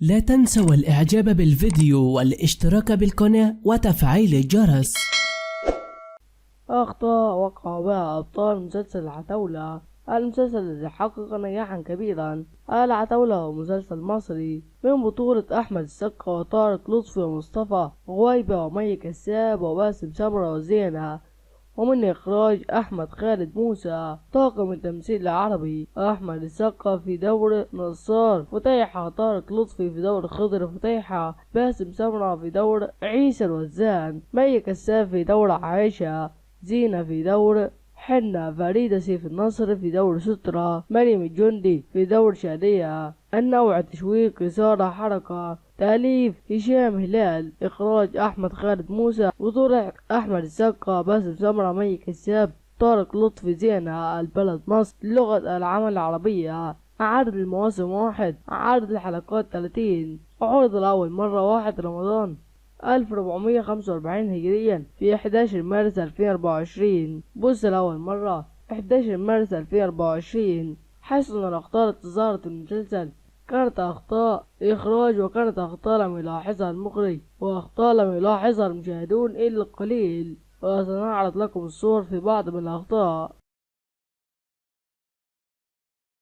لا تنسوا الإعجاب بالفيديو والاشتراك بالقناة وتفعيل الجرس. أخطاء وقع بها أبطال مسلسل العتاولة. المسلسل الذي حقق نجاحا كبيرا. العتاولة هو مسلسل مصري من بطولة أحمد السقا وطارق لطفي ومصطفى غويبة ومي كساب وباسم سمرة وزينة، ومن إخراج أحمد خالد موسى. طاقم التمثيل العربي: أحمد السقا في دور نصار فتيحة، طارق لطفي في دور خضر فتيحة، باسم سمرة في دور عيسى الوزان، مي كساب في دور عائشة، زينة في دور حنة، فريدة سيف النصر في دور سترة، مريم الجندي في دور شادية. النوع: تشويق، إثارة، حركة. تأليف هشام هلال. إخراج أحمد خالد موسى. بطولة أحمد السقا، باسم سمرة، مي كساب، طارق لطفي، زينة. البلد مصر. لغة العمل العربية. عدد المواسم 1. عدد الحلقات 30. عرض لأول مرة 1 رمضان 1445 هجريا في 11 مارس 2024. بث لأول مرة 11 مارس 2024. حسن الأخطاء التي ظهرت في المسلسل: كانت أخطاء إخراج، وكانت أخطاء لم يلاحظها المخرج، وأخطاء لم يلاحظها المشاهدون إلا القليل، وسنعرض لكم الصور في بعض من الأخطاء.